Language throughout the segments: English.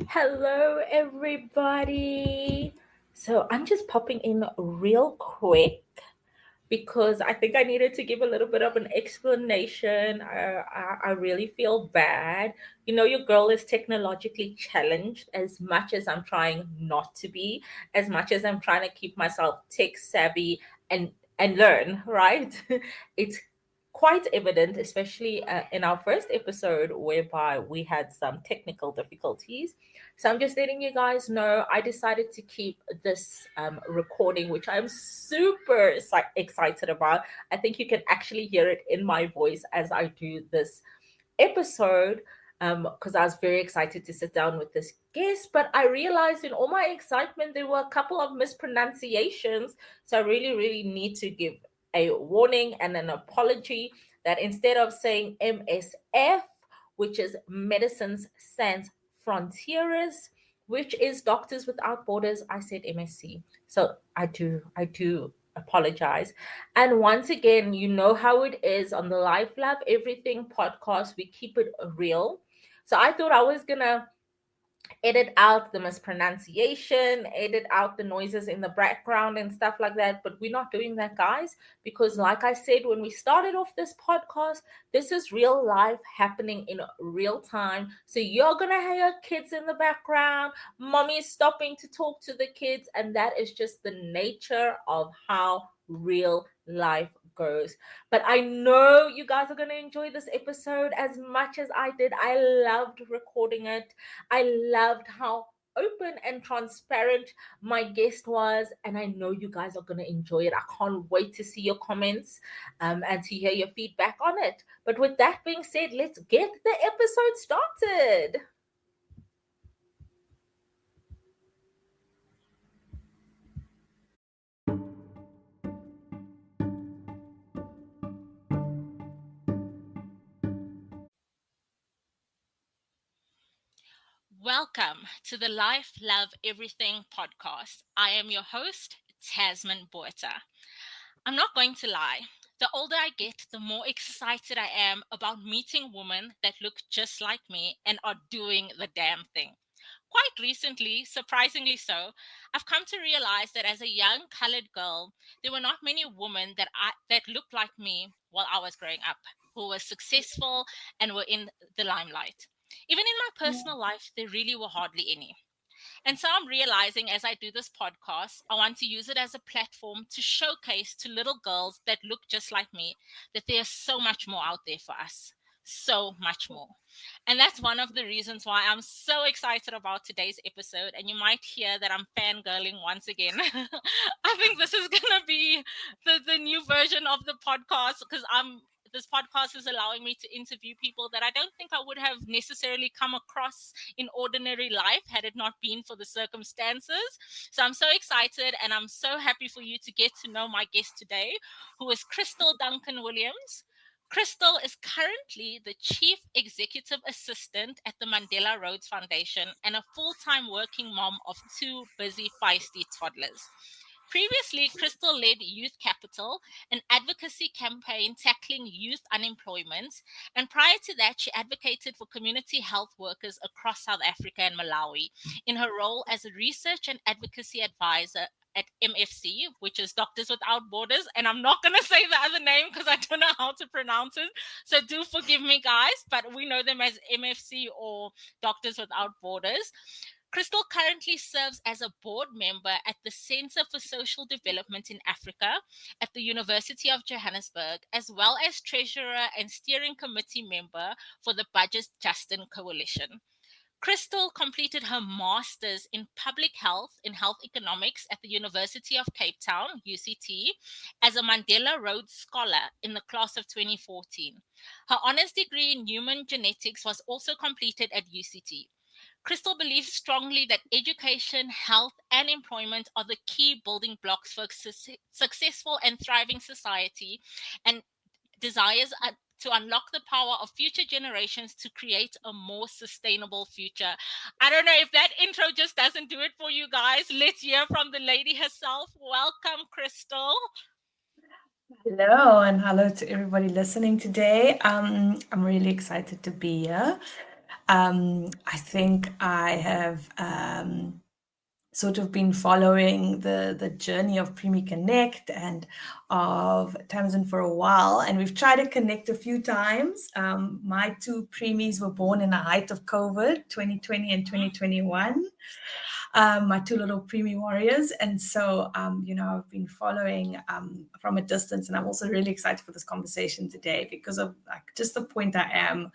Hello, everybody. So I'm just popping in real quick because I think I needed to give a little bit of an explanation. I really feel bad. Your girl is technologically challenged as much as I'm trying not to be, as much as I'm trying to keep myself tech savvy and learn, right? It's quite evident, especially in our first episode, whereby we had some technical difficulties. So I'm just letting you guys know I decided to keep this recording, which I'm super excited about. I think you can actually hear it in my voice as I do this episode because I was very excited to sit down with this guest. But I realized in all my excitement, there were a couple of mispronunciations. So I really, really need to give a warning and an apology that instead of saying MSF, which is Médecins Sans Frontières, which is Doctors Without Borders, I said MSC. So I do apologize. And once again, you know how it is on the Life Love Everything podcast. We keep it real. So I thought I was going to edit out the mispronunciation, edit out the noises in the background and stuff like that. But we're not doing that, guys, because, like I said, when we started off this podcast, this is real life happening in real time. So you're going to hear kids in the background, mommy is stopping to talk to the kids, and that is just the nature of how real life goes. But I know you guys are going to enjoy this episode as much as I did. I loved recording it. I loved how open and transparent my guest was, and I know you guys are going to enjoy it. I can't wait to see your comments and to hear your feedback on it. But with that being said, let's get the episode started. Welcome to the Life, Love, Everything podcast. I am your host, Tasman Boita. I'm not going to lie. The older I get, the more excited I am about meeting women that look just like me and are doing the damn thing. Quite recently, surprisingly so, I've come to realize that as a young colored girl, there were not many women that looked like me while I was growing up, who were successful and were in the limelight. Even in my personal life, there really were hardly any. And so I'm realizing as I do this podcast, I want to use it as a platform to showcase to little girls that look just like me that there's so much more out there for us. So much more. And that's one of the reasons why I'm so excited about today's episode. And you might hear that I'm fangirling once again. I think this is going to be the new version of the podcast because this podcast is allowing me to interview people that I don't think I would have necessarily come across in ordinary life had it not been for the circumstances. So I'm so excited and I'm so happy for you to get to know my guest today, who is Kristal Duncan-Williams. Kristal is currently the Chief Executive Assistant at the Mandela Rhodes Foundation and a full-time working mom of two busy feisty toddlers. Previously, Kristal led Youth Capital, an advocacy campaign tackling youth unemployment. And prior to that, she advocated for community health workers across South Africa and Malawi in her role as a research and advocacy advisor at MFC, which is Doctors Without Borders. And I'm not going to say the other name because I don't know how to pronounce it. So do forgive me, guys, but we know them as MFC or Doctors Without Borders. Kristal currently serves as a board member at the Center for Social Development in Africa at the University of Johannesburg, as well as treasurer and steering committee member for the Budget Justin Coalition. Kristal completed her master's in public health in health economics at the University of Cape Town, UCT, as a Mandela Rhodes Scholar in the class of 2014. Her honors degree in human genetics was also completed at UCT. Kristal believes strongly that education, health, and employment are the key building blocks for a successful and thriving society, and desires to unlock the power of future generations to create a more sustainable future. I don't know if that intro just doesn't do it for you guys. Let's hear from the lady herself. Welcome, Kristal. Hello, and hello to everybody listening today. I'm really excited to be here. I think I have sort of been following the journey of Preemie Connect and of Tamsin for a while, and we've tried to connect a few times. My two preemies were born in the height of COVID, 2020 and 2021. My two little preemie warriors. And so, I've been following from a distance, and I'm also really excited for this conversation today because of just the point I am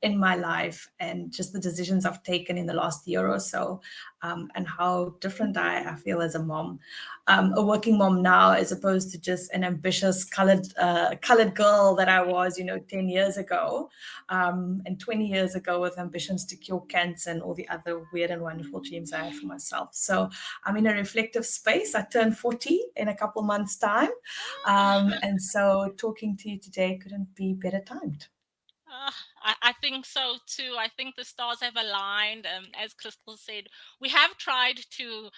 in my life and just the decisions I've taken in the last year or so, and how different I feel as a mom, a working mom now, as opposed to just an ambitious colored girl that I was, 10 years ago, and 20 years ago with ambitions to cure cancer and all the other weird and wonderful dreams I had for myself. So I'm in a reflective space. I turn 40 in a couple months' time. And so talking to you today couldn't be better timed. I think so too. I think the stars have aligned. As Kristal said, we have tried to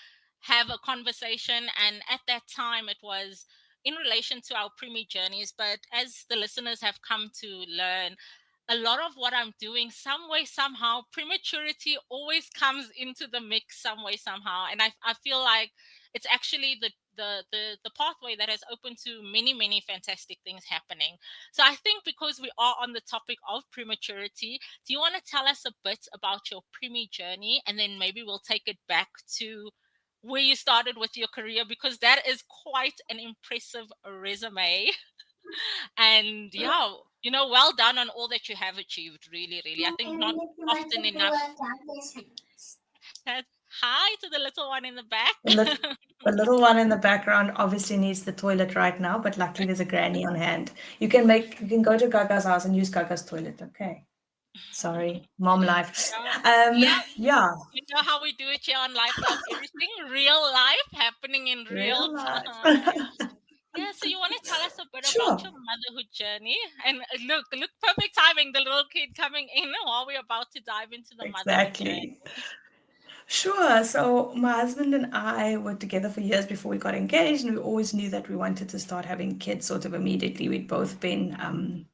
have a conversation, and at that time it was in relation to our preemie journeys. But as the listeners have come to learn, a lot of what I'm doing, some way, somehow, prematurity always comes into the mix some way, somehow. And I feel like it's actually the pathway that has opened to many, many fantastic things happening. So I think because we are on the topic of prematurity, do you want to tell us a bit about your preemie journey? And then maybe we'll take it back to where you started with your career, because that is quite an impressive resume. And yeah, well done on all that you have achieved. Really, really. I think not often enough. Hi to the little one in the back. The little one in the background obviously needs the toilet right now, but luckily there's a granny on hand. You can go to Gaga's house and use Gaga's toilet. Okay. Sorry, mom life. Yeah. Yeah. You know how we do it here on Life Love Everything, real life happening in real time. Yeah, so you want to tell us a bit about your motherhood journey? And look, perfect timing, the little kid coming in while we're about to dive into the motherhood journey. Sure. So my husband and I were together for years before we got engaged, and we always knew that we wanted to start having kids sort of immediately. We'd both been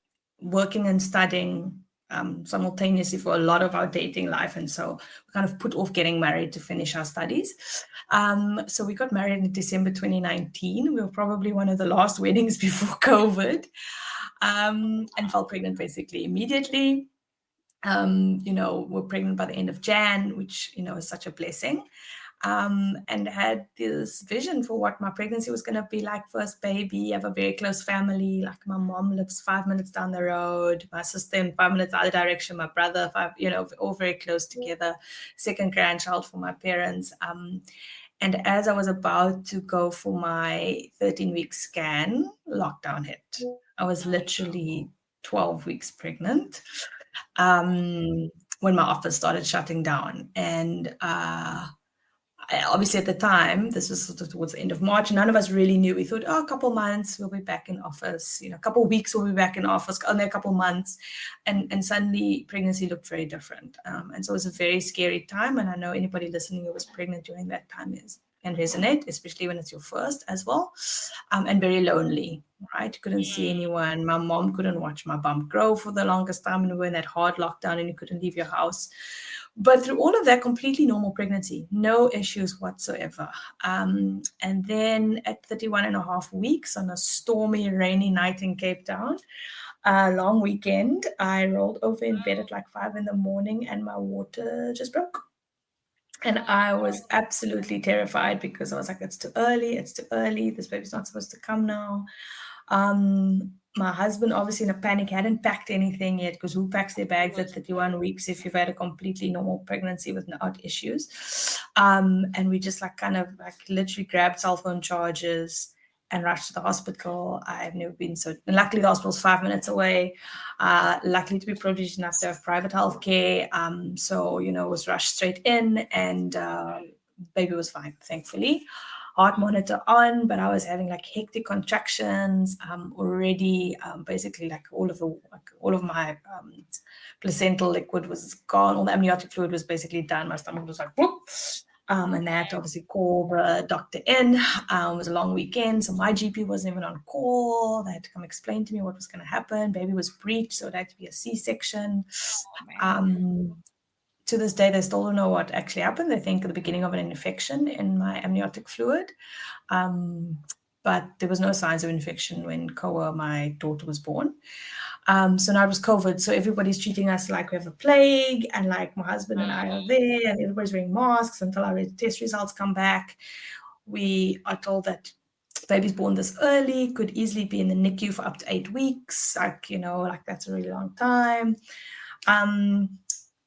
working and studying simultaneously for a lot of our dating life, and so we kind of put off getting married to finish our studies. So we got married in December 2019. We were probably one of the last weddings before COVID, and fell pregnant basically immediately. We're pregnant by the end of Jan, which, is such a blessing, and had this vision for what my pregnancy was going to be like. First baby, I have a very close family. Like my mom lives 5 minutes down the road, my sister in 5 minutes the other direction, my brother, all very close together. Second grandchild for my parents. And as I was about to go for my 13-week scan, lockdown hit. I was literally 12 weeks pregnant when my office started shutting down. And obviously at the time, this was sort of towards the end of March, none of us really knew. We thought, a couple months, we'll be back in office. A couple of weeks, we'll be back in office, only a couple of months. And suddenly pregnancy looked very different. And so it was a very scary time. And I know anybody listening who was pregnant during that time can resonate, especially when it's your first as well, and very lonely, right? Couldn't see anyone. My mom couldn't watch my bump grow for the longest time, and we were in that hard lockdown and you couldn't leave your house. But through all of that, completely normal pregnancy, no issues whatsoever. And then at 31 and a half weeks, on a stormy, rainy night in Cape Town, a long weekend, I rolled over in bed at like 5 a.m. and my water just broke. And I was absolutely terrified because I was like, it's too early. This baby's not supposed to come now. My husband, obviously in a panic, hadn't packed anything yet, because who packs their bags at 31 weeks if you've had a completely normal pregnancy without issues? And we just literally grabbed cell phone chargers and rushed to the hospital. I've never been so, and luckily the hospital's 5 minutes away. Luckily to be privileged enough to have private healthcare. So, was rushed straight in, and baby was fine, thankfully. Heart monitor on, but I was having like hectic contractions already. Basically, like all of my placental liquid was gone. All the amniotic fluid was basically done. My stomach was like, whoop. And they had to obviously call the doctor in. It was a long weekend, so my GP wasn't even on call. They had to come explain to me what was going to happen. Baby was breached, so it had to be a C-section. To this day, they still don't know what actually happened. They think at the beginning of an infection in my amniotic fluid. But there was no signs of infection when Koa, my daughter, was born. So now it was COVID. So everybody's treating us like we have a plague, and like my husband and I are there, and everybody's wearing masks until our test results come back. We are told that baby's born this early, could easily be in the NICU for up to 8 weeks. Like, that's a really long time.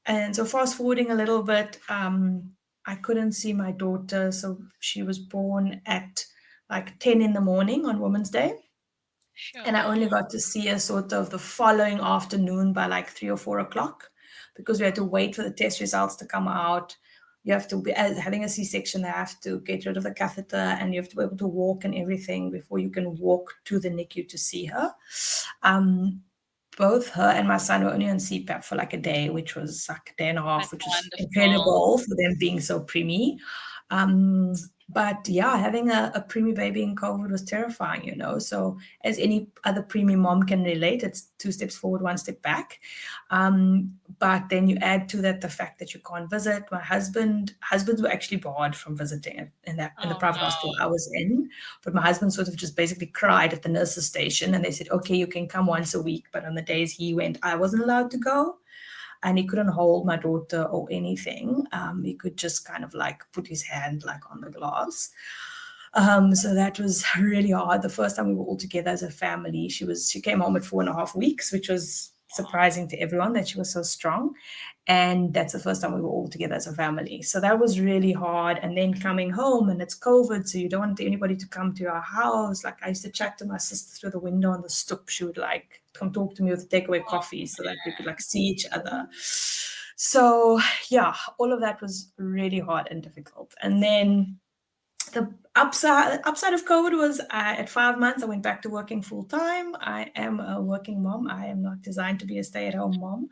And so fast forwarding a little bit, I couldn't see my daughter. So she was born at like 10 in the morning on Women's Day. Sure. And I only got to see her sort of the following afternoon by like 3 or 4 o'clock, because we had to wait for the test results to come out. You have to be having a C-section. They have to get rid of the catheter, and you have to be able to walk and everything before you can walk to the NICU to see her. Both her and my son were only on CPAP for like a day, which was like a day and a half, which was incredible for them being so preemie. But yeah, having a preemie baby in COVID was terrifying, So as any other preemie mom can relate, it's 2 steps forward, 1 step back. But then you add to that the fact that you can't visit. My husbands were actually barred from visiting in the private hospital I was in. But my husband sort of just basically cried at the nurse's station, and they said, okay, you can come once a week. But on the days he went, I wasn't allowed to go. And he couldn't hold my daughter or anything. He could just kind of like put his hand like on the glass. So that was really hard. The first time we were all together as a family, she came home at 4.5 weeks, which was surprising to everyone that she was so strong. And that's the first time we were all together as a family. So that was really hard. And then coming home, and it's COVID, so you don't want anybody to come to our house. Like I used to chat to my sister through the window on the stoop. She would like come talk to me with takeaway coffee so that we could like see each other. So yeah, all of that was really hard and difficult. And then the upside of COVID was at 5 months, I went back to working full time. I am a working mom. I am not designed to be a stay-at-home mom.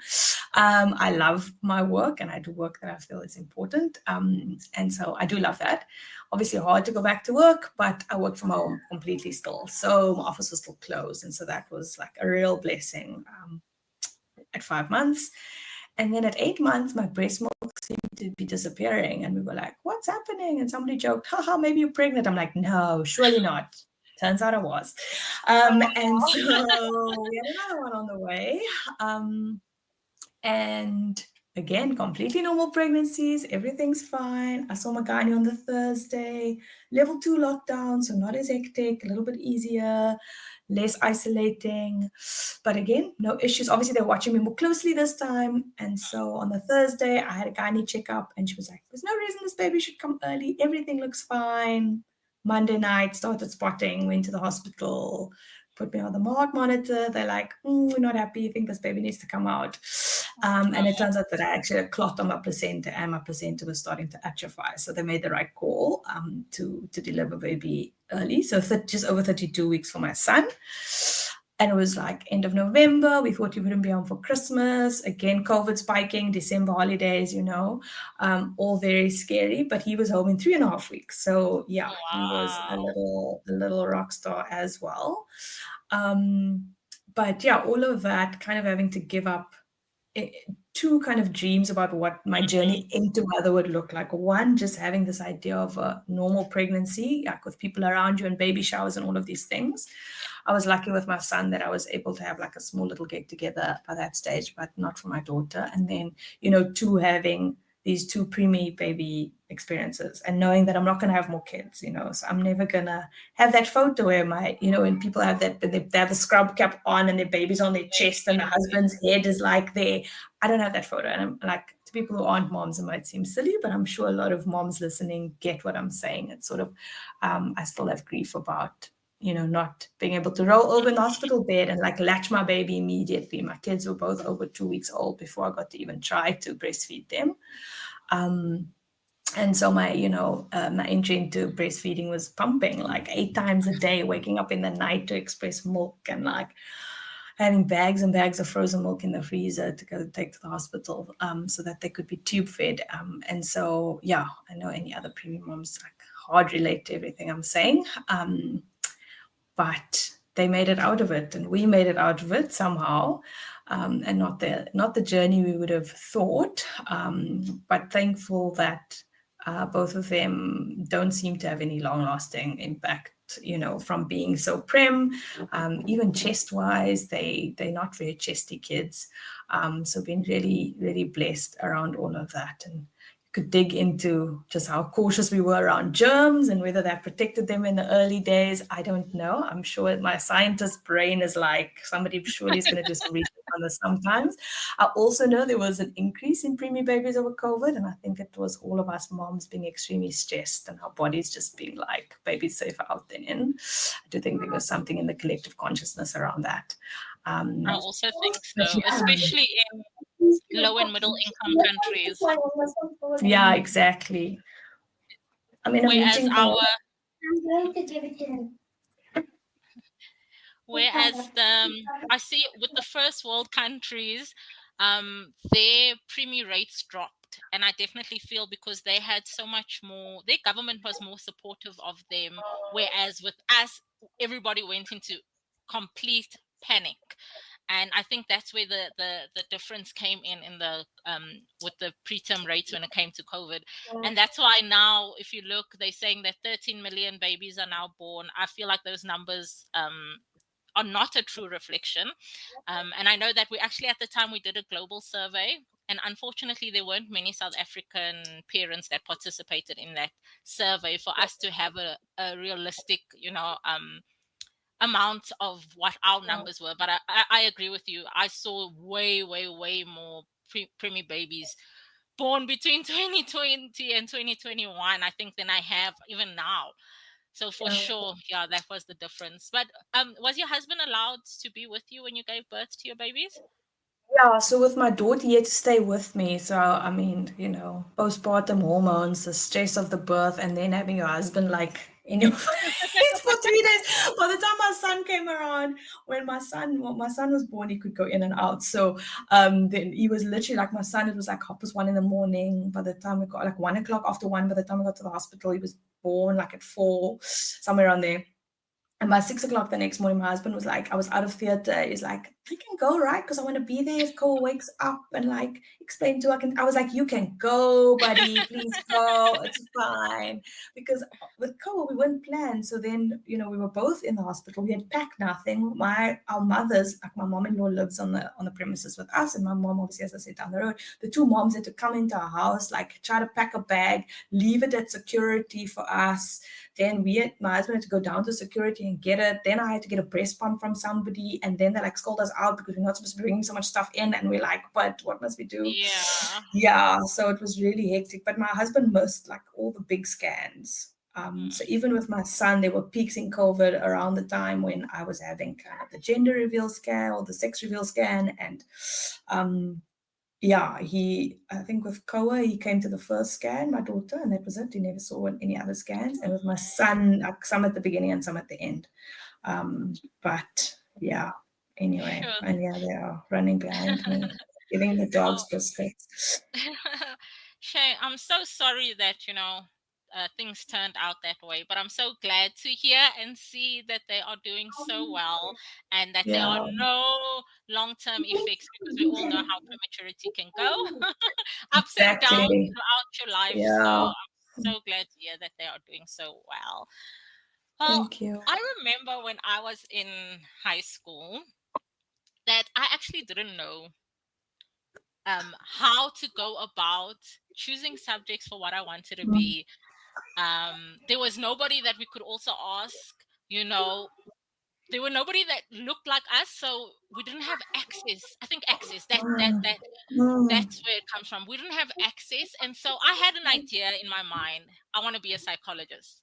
I love my work, and I do work that I feel is important. And so I do love that. Obviously hard to go back to work, but I work from home completely still. So my office was still closed. And so that was like a real blessing at 5 months. And then at 8 months, my breast milk seemed to be disappearing. And we were like, what's happening? And somebody joked, haha, maybe you're pregnant. I'm like, no, surely not. Turns out I was. And so we had another one on the way. And again, completely normal pregnancies. Everything's fine. I saw my gynae on the Thursday. Level 2 lockdown, so not as hectic, a little bit easier, less isolating. But again, no issues. Obviously, they're watching me more closely this time. And so on the Thursday, I had a gynae checkup, and she was like, there's no reason this baby should come early. Everything looks fine. Monday night, started spotting, went to the hospital, put me on the heart monitor. They're like, we're not happy. I think this baby needs to come out. And it turns out that I actually had a clot on my placenta, and my placenta was starting to atrophy. So they made the right call to deliver baby early. So just over 32 weeks for my son. And it was like end of November. We thought he wouldn't be home for Christmas. Again, COVID spiking, December holidays, all very scary. But he was home in 3.5 weeks. So yeah, He was a little rock star as well. But yeah, all of that kind of having to give up 2 kind of dreams about what my journey into motherhood looked like. One, just having this idea of a normal pregnancy, like with people around you and baby showers and all of these things. I was lucky with my son that I was able to have like a small little get together by that stage, but not for my daughter. And then, 2, having these 2 preemie baby experiences and knowing that I'm not going to have more kids, so I'm never going to have that photo where when people have that, they have the scrub cap on and their baby's on their chest and the husband's head is like there. I don't have that photo. And I'm like, to people who aren't moms, it might seem silly, but I'm sure a lot of moms listening get what I'm saying. It's sort of, I still have grief about, not being able to roll over in the hospital bed and like latch my baby immediately. My kids were both over 2 weeks old before I got to even try to breastfeed them. And so my entry into breastfeeding was pumping like 8 times a day, waking up in the night to express milk. And like, having bags and bags of frozen milk in the freezer to go take to the hospital, so that they could be tube fed. And so, yeah, I know any other preemie moms like hard relate to everything I'm saying. But they made it out of it, and we made it out of it somehow, and not the journey we would have thought. But thankful that both of them don't seem to have any long-lasting impact, from being so prim. Even chest-wise, they're not very chesty kids. So been really, really blessed around all of that. And could dig into just how cautious we were around germs and whether that protected them in the early days. I don't know. I'm sure my scientist brain is like, somebody surely is going to do some research on this sometimes. I also know there was an increase in preemie babies over COVID, and I think it was all of us moms being extremely stressed and our bodies just being like, baby's safer out than in. I do think there was something in the collective consciousness around that. I also think so, especially in low and middle income countries. Yeah, exactly. I mean, whereas I see with the first world countries, their preemie rates dropped, and I definitely feel because they had so much more, their government was more supportive of them, whereas with us, everybody went into complete panic. And I think that's where the difference came in the with the preterm rates when it came to COVID. And that's why now, if you look, they're saying that 13 million babies are now born. I feel like those numbers are not a true reflection. And I know that we actually, at the time, we did a global survey. And unfortunately, there weren't many South African parents that participated in that survey for us to have a realistic, amount of what our numbers were. But I agree with you. I saw way more preemie babies born between 2020 and 2021, I think, than I have even now. So for sure, yeah, that was the difference. But was your husband allowed to be with you when you gave birth to your babies? Yeah, so with my daughter, he had to stay with me. So, I mean, postpartum hormones, the stress of the birth, and then having your husband like in your face for 3 days. By the time my son came around, when my son was born, he could go in and out. So then he was literally like my son, it was like 1:30 in the morning. By the time we got like 1:00 after 1, by the time we got to the hospital, he was born like at 4, somewhere around there. And by 6:00 the next morning, my husband was like, I was out of theater. He's like, I can go, right? Because I want to be there if Koa wakes up and like explain to her. I was like, you can go, buddy. Please go. It's fine. Because with Koa, we weren't planned. So then, we were both in the hospital. We had packed nothing. Our mothers, like my mom-in-law lives on the premises with us, and my mom, obviously, as I said, down the road. The two moms had to come into our house, like try to pack a bag, leave it at security for us. Then my husband had to go down to security and get it. Then I had to get a breast pump from somebody. And then they like scold us out because we're not supposed to be bringing so much stuff in. And we're like, but what must we do? Yeah. Yeah. So it was really hectic. But my husband missed like all the big scans. So even with my son, there were peaks in COVID around the time when I was having kind of the gender reveal scan or the sex reveal scan. And yeah, I think with Koa, he came to the first scan, my daughter, and that was it. He never saw any other scans. And with my son, like some at the beginning and some at the end. But yeah, anyway, Sure. and yeah, they are running behind me, giving the dogs biscuits. Shay, I'm so sorry that, things turned out that way, but I'm so glad to hear and see that they are doing so well and that there are no long-term effects, because we all know how prematurity can go ups and downs throughout your life. Yeah. So I'm so glad to hear that they are doing so well. Well, Thank you. I remember when I was in high school that I actually didn't know how to go about choosing subjects for what I wanted to be. There was nobody that we could also ask, there were nobody that looked like us, so we didn't have access. I think access, that's where it comes from. We didn't have access. And so I had an idea in my mind. I want to be a psychologist.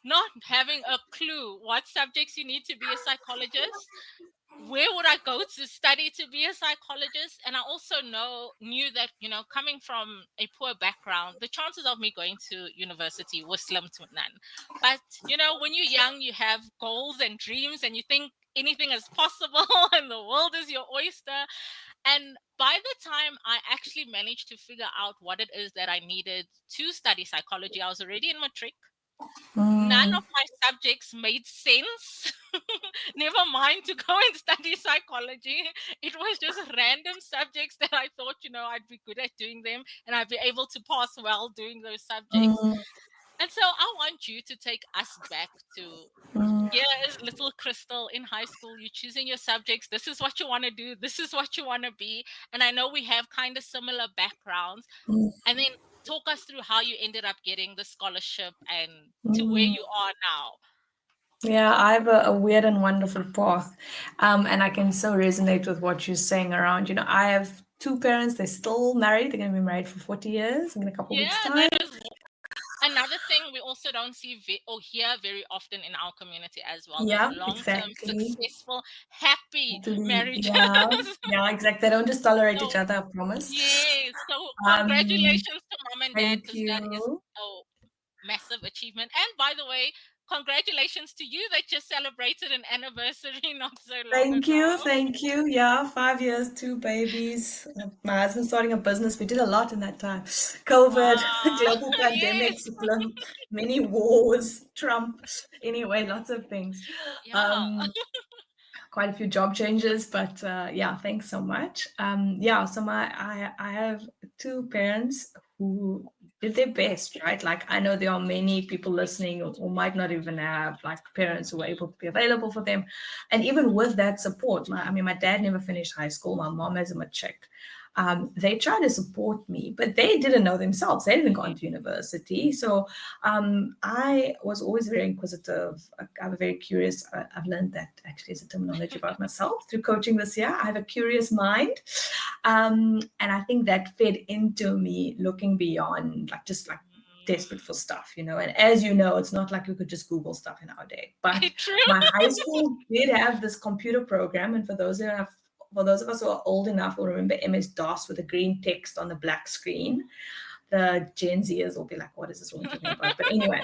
Not having a clue what subjects you need to be a psychologist. Where would I go to study to be a psychologist? And I also knew that, coming from a poor background, the chances of me going to university was slim to none. But, when you're young, you have goals and dreams and you think anything is possible and the world is your oyster. And by the time I actually managed to figure out what it is that I needed to study psychology, I was already in matric. None of my subjects made sense. Never mind to go and study psychology. It was just random subjects that I thought, I'd be good at doing them and I'd be able to pass well doing those subjects. And so I want you to take us back to, here is little Kristal in high school. You're choosing your subjects. This is what you want to do. This is what you want to be. And I know we have kind of similar backgrounds. And then talk us through how you ended up getting the scholarship and to where you are now. Yeah, I have a weird and wonderful path. And I can so resonate with what you're saying around, I have two parents, they're still married. They're going to be married for 40 years in a couple of weeks' time. That is another thing we also don't see or hear very often in our community as well. Yeah, long-term, exactly. Successful, happy marriages. Yeah, exactly. They don't just tolerate each other, I promise. Yes. So congratulations to mom and dad, because that is a massive achievement. And by the way, congratulations to you that just celebrated an anniversary not so long ago. Thank you. Yeah, 5 years, 2 babies. My husband's starting a business. We did a lot in that time. COVID, global pandemic, many wars, Trump. Anyway, lots of things. Yeah. Quite a few job changes, but yeah, thanks so much. So I have two parents who did their best, right? Like, I know there are many people listening who might not even have like parents who were able to be available for them. And even with that support, my dad never finished high school. My mom has a matric. They tried to support me, but they didn't know themselves. They didn't go into university. So I was always very inquisitive. I'm very curious. I've learned that actually as a terminology about myself through coaching this year. I have a curious mind. And I think that fed into me looking beyond, just desperate for stuff, And as you know, it's not like we could just Google stuff in our day. But my high school did have this computer program. And for those of us who are old enough will remember MS-DOS with the green text on the black screen. The Gen Zers will be like, what is this woman talking about? But anyway,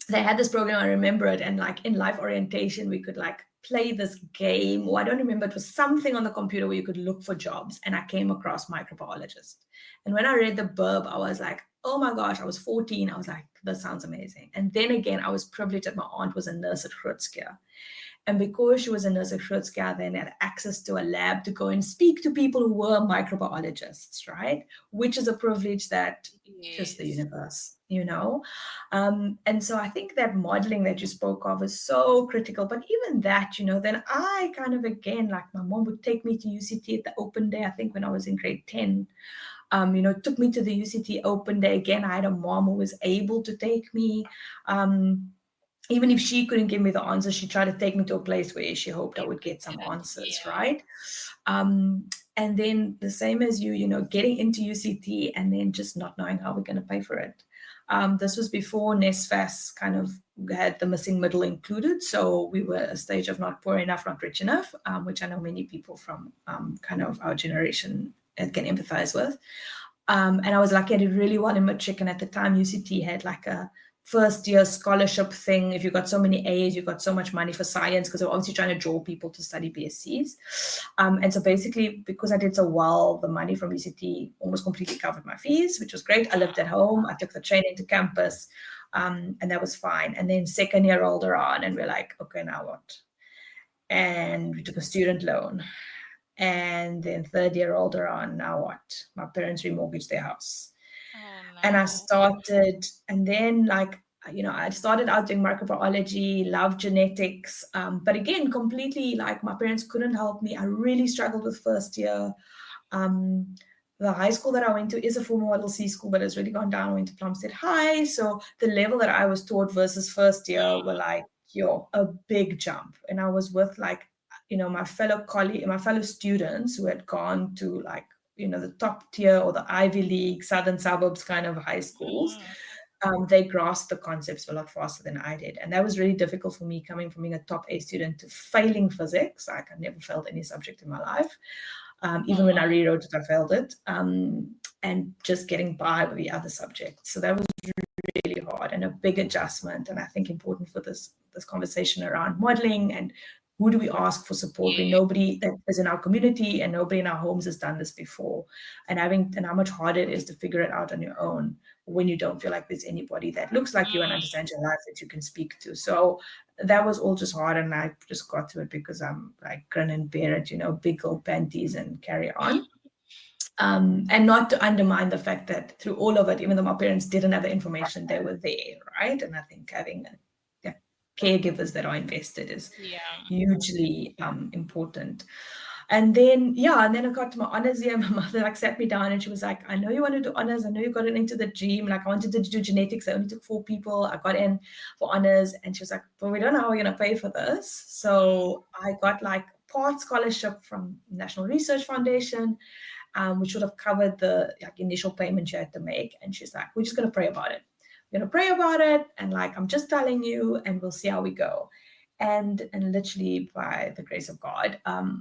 they had this program, I remember it. And in life orientation, we could play this game, or I don't remember, it was something on the computer where you could look for jobs. And I came across microbiologist. And when I read the blurb, I was like, oh my gosh, I was 14. I was like, this sounds amazing. And then again, I was privileged that my aunt was a nurse at Kristal. And because she was a nurse at Kristal, then had access to a lab to go and speak to people who were microbiologists, right? Which is a privilege that just the universe, And so I think that modeling that you spoke of is so critical. But even that, then I kind of, again, my mom would take me to UCT at the open day, I think when I was in grade 10. Took me to the UCT open day. Again, I had a mom who was able to take me. Even if she couldn't give me the answers, she tried to take me to a place where she hoped I would get some answers, right? And then the same as you, getting into UCT and then just not knowing how we're going to pay for it. This was before NSFAS kind of had the missing middle included. So we were at a stage of not poor enough, not rich enough, which I know many people from kind of our generation can empathize with. And I was lucky, I did really well in matric. And at the time, UCT had a first year scholarship thing. If you got so many A's, you got so much money for science, because they're obviously trying to draw people to study BScs. And so basically, because I did so well, the money from UCT almost completely covered my fees, which was great. I lived at home. I took the train into campus, and that was fine. And then second year rolled around and we're like, okay, now what? And we took a student loan. And then third year rolled around, now what? My parents remortgaged their house. Oh, no. And I started, and then I started out doing microbiology, loved genetics, but again, completely my parents couldn't help me. I really struggled with first year. The high school that I went to is a former Model C school, but it's really gone down. I went to Plumstead High. So the level that I was taught versus first year were a big jump. And I was with my fellow students who had gone to the top tier or the Ivy League, Southern Suburbs kind of high schools. They grasped the concepts a lot faster than I did. And that was really difficult for me, coming from being a top A student to failing physics. I never failed any subject in my life. Even when I rewrote it, I failed it. and just getting by with the other subjects. So that was really hard and a big adjustment. And I think important for this conversation around modeling and who do we ask for support when nobody that is in our community and nobody in our homes has done this before, and how much harder it is to figure it out on your own when you don't feel like there's anybody that looks like you and understands your life that you can speak to. So that was all just hard, and I just got through it because I'm like grin and bear it, big girl panties and carry on. And not to undermine the fact that through all of it, even though my parents didn't have the information, they were there, right? And I think having caregivers that are invested is hugely important. And then I got to my honors year. My mother sat me down and she was like, I know you want to do honors. I know you got into the dream. I wanted to do genetics. I only took 4 people. I got in for honors. And she was like, well, we don't know how we're going to pay for this. So I got part scholarship from National Research Foundation, which would have covered the initial payment you had to make. And she's like, we're just going to pray about it. We're going to pray about it. And I'm just telling you, and we'll see how we go. And literally by the grace of God,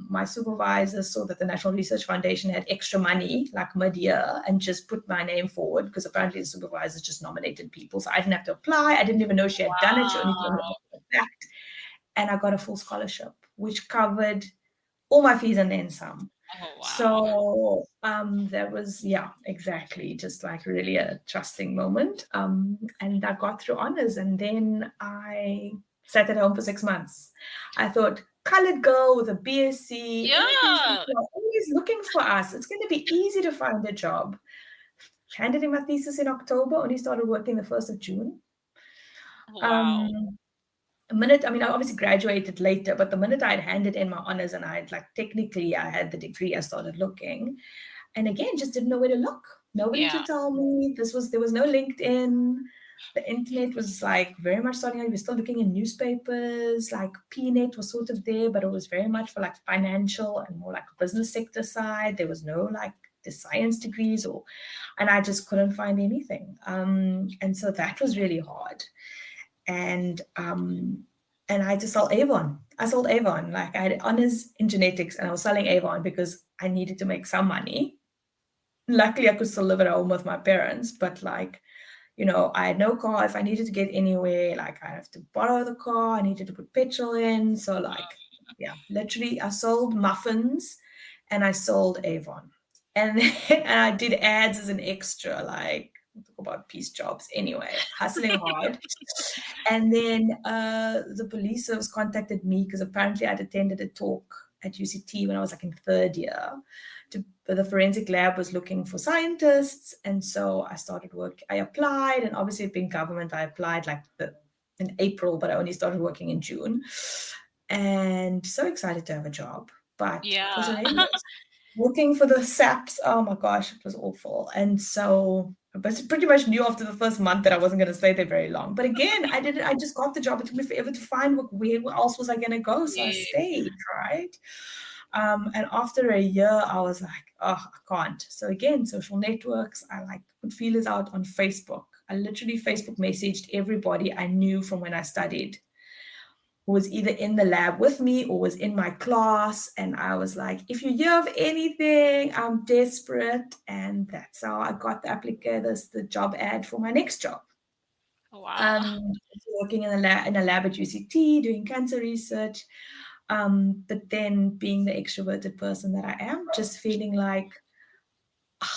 my supervisor saw that the National Research Foundation had extra money mid-year and just put my name forward, because apparently the supervisor just nominated people. So I didn't have to apply. I didn't even know she had done it. She only told me that. And I got a full scholarship, which covered all my fees and then some. Oh, wow. So that was, exactly, just really a trusting moment. And I got through honors, and then I sat at home for 6 months. I thought, colored girl with a BSc, always looking for us. It's going to be easy to find a job. Handed in my thesis in October, only started working the 1st of June. Wow. I obviously graduated later, but the minute I had handed in my honors and I had technically I had the degree, I started looking. And again, just didn't know where to look. Nobody to tell me. There was no LinkedIn. The internet was very much starting out. We were still looking in newspapers. PNet was sort of there, but it was very much for financial and more business sector side. There was no the science degrees and I just couldn't find anything. And so that was really hard. And I just sold Avon. I sold Avon. I had honors in genetics and I was selling Avon because I needed to make some money. Luckily, I could still live at home with my parents, but I had no car. If I needed to get anywhere, I have to borrow the car. I needed to put petrol in. So literally I sold muffins and I sold Avon. And I did ads as an extra, talk about peace jobs anyway, hustling hard. And then the police service contacted me because apparently I'd attended a talk at UCT when I was in 3rd year. The forensic lab was looking for scientists, and so I started work. I applied, and obviously being government, I applied in April, but I only started working in June. And so excited to have a job, but it was horrendous. Looking for the SAPs, oh my gosh, it was awful. And so I pretty much knew after the first month that I wasn't going to stay there very long. But again, I just got the job. It took me forever to find work. Where else was I going to go? So I stayed, right? And after a year, I was like, oh, I can't. So again, social networks, I put feelers out on Facebook. I literally Facebook messaged everybody I knew from when I studied, who was either in the lab with me or was in my class. And I was like, if you hear of anything, I'm desperate. And that's how I got the job ad for my next job. Wow. Working in a lab at UCT, doing cancer research. But then being the extroverted person that I am, just feeling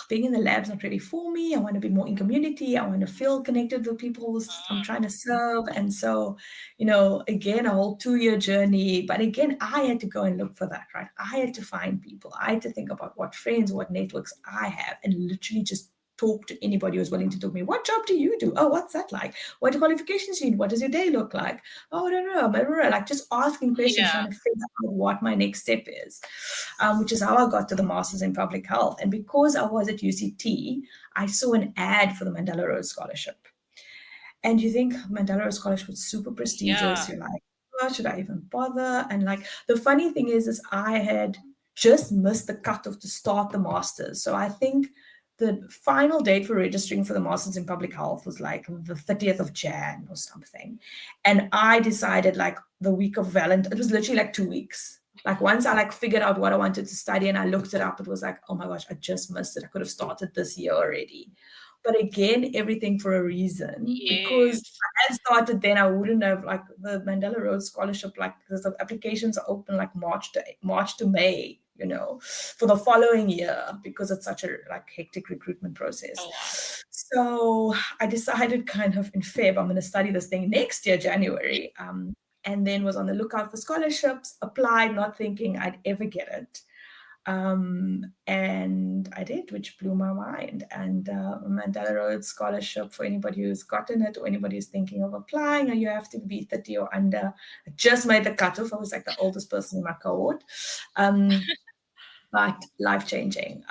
being in the lab's not really for me. I want to be more in community. I want to feel connected with people I'm trying to serve. And so, again, a whole 2-year journey. But again, I had to go and look for that, right? I had to find people. I had to think about what friends, what networks I have, and literally just talk to anybody who's willing to talk to me. What job do you do? Oh, what's that like? What qualifications do you need? What does your day look like? Oh, I don't know. Just asking questions, trying to figure out what my next step is, which is how I got to the Masters in Public Health. And because I was at UCT, I saw an ad for the Mandela Rhodes Scholarship. And you think Mandela Rhodes Scholarship was super prestigious. You're like, oh, should I even bother? And the funny thing is I had just missed the cutoff to start the Masters. So I think the final date for registering for the Masters in Public Health was the 30th of Jan or something. And I decided the week of Valentine's, it was literally 2 weeks. Like once I figured out what I wanted to study and I looked it up, it was like, oh my gosh, I just missed it. I could have started this year already. But again, everything for a reason. Because if I had started then, I wouldn't have, like, the Mandela Rhodes Scholarship, like, the applications are open like March to May, you know, for the following year, because it's such a hectic recruitment process. Oh, wow. So I decided kind of in Feb, I'm going to study this thing next year, January. And then was on the lookout for scholarships, applied, not thinking I'd ever get it. And I did, which blew my mind. And Mandela Rhodes Scholarship, for anybody who's gotten it or anybody who's thinking of applying, or you have to be 30 or under. I just made the cutoff. I was like the oldest person in my cohort. But life-changing.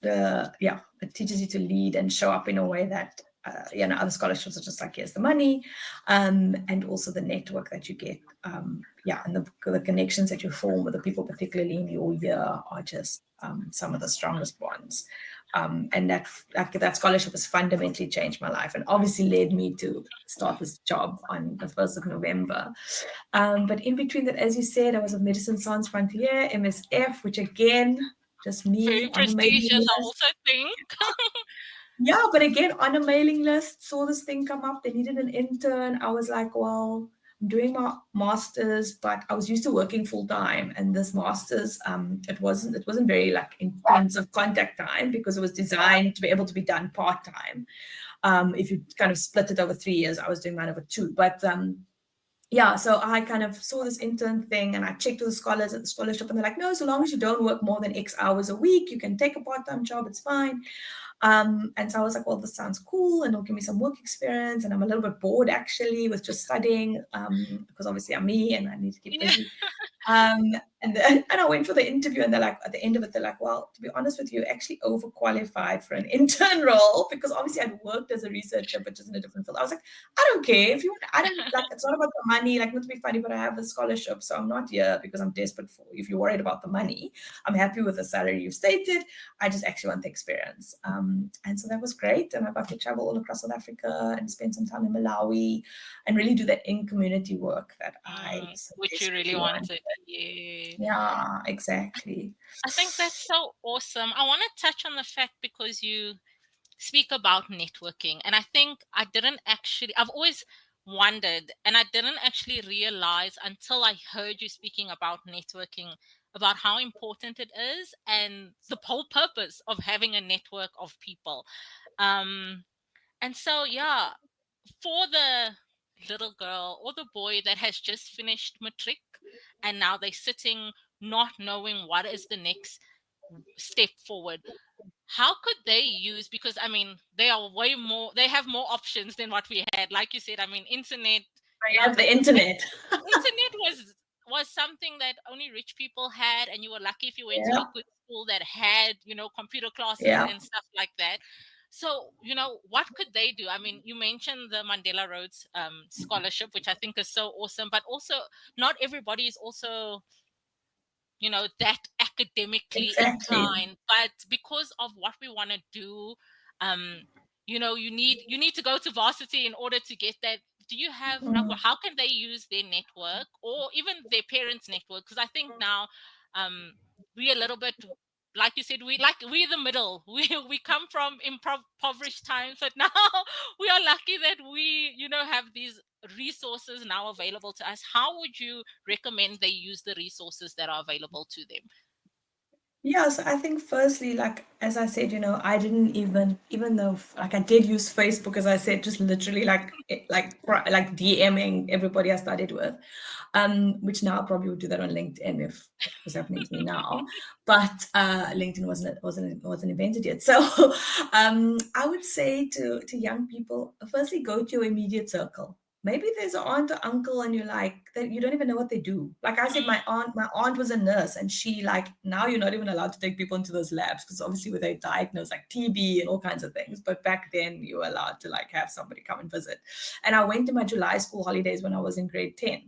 It teaches you to lead and show up in a way that other scholarships are just like, here's the money, and also the network that you get, and the connections that you form with the people, particularly in your year, are just some of the strongest bonds. And that scholarship has fundamentally changed my life, and obviously led me to start this job on the 1st of November. But in between that, as you said, I was with Médecins Sans Frontières, MSF, which again, just me. Very prestigious, I also think. Yeah, but again, on a mailing list, saw this thing come up. They needed an intern. I was like, well, I'm doing my master's, but I was used to working full time. And this master's, it wasn't very intensive contact time, because it was designed to be able to be done part time. If you kind of split it over 3 years, I was doing mine over 2. But so I kind of saw this intern thing, and I checked with the scholars at the scholarship, and they're like, no, so long as you don't work more than X hours a week, you can take a part-time job, it's fine. And so I was like, well, this sounds cool, and it'll give me some work experience, and I'm a little bit bored actually with just studying, because obviously I'm me and I need to keep busy. And I went for the interview, and they're like, at the end of it, they're like, well, to be honest with you, actually overqualified for an intern role, because obviously I'd worked as a researcher, but just in a different field. I was like, I don't care if you want, I don't like, it's not about the money, like, not to be funny, but I have a scholarship, so I'm not here because I'm desperate for, if you're worried about the money, I'm happy with the salary you've stated. I just actually want the experience. And so that was great. And I got to travel all across South Africa and spend some time in Malawi and really do that in-community work that which you really wanted. Yeah, exactly. I think that's so awesome. I want to touch on the fact, because you speak about networking, and I think I've always wondered, and I didn't actually realize until I heard you speaking about networking, about how important it is and the whole purpose of having a network of people. And so, for the little girl or the boy that has just finished matric, and now they're sitting not knowing what is the next step forward, how could they use, because I mean, they have more options than what we had. Like you said, I mean, internet. I have the internet. Internet was something that only rich people had, and you were lucky if you went to a good school that had, computer classes and stuff like that. So, what could they do? I mean, you mentioned the Mandela Rhodes Scholarship, which I think is so awesome, but also not everybody is also, that academically inclined, but because of what we want to do, you need to go to varsity in order to get that. Do you have, how can they use their network, or even their parents' network? Because I think now we're a little bit, like you said, we're the middle. We come from impoverished times, but now we are lucky that we, have these resources now available to us. How would you recommend they use the resources that are available to them? Yeah, so I think firstly, like, as I said, I didn't even though, like, I did use Facebook, as I said, just literally like DMing everybody I studied with, which now I probably would do that on LinkedIn if it was happening to me now, but LinkedIn wasn't invented yet. So I would say to young people, firstly, go to your immediate circle. Maybe there's an aunt or uncle and you're like, you don't even know what they do. Like I said, my aunt was a nurse, and she, like, now you're not even allowed to take people into those labs, because obviously where they diagnose like TB and all kinds of things. But back then you were allowed to like have somebody come and visit. And I went to my July school holidays when I was in grade 10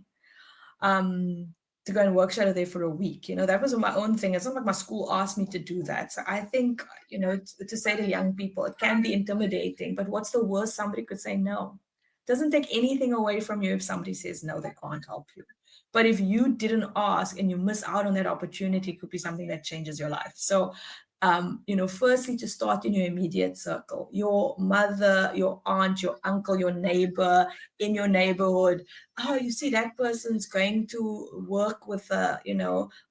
to go and work shadow there for a week. That was my own thing. It's not like my school asked me to do that. So I think, to say to young people, it can be intimidating, but what's the worst somebody could say? No. Doesn't take anything away from you if somebody says no, they can't help you. But if you didn't ask and you miss out on that opportunity, it could be something that changes your life. So firstly, to start in your immediate circle, your mother, your aunt, your uncle, your neighbor in your neighborhood. Oh, you see, that person's going to work with a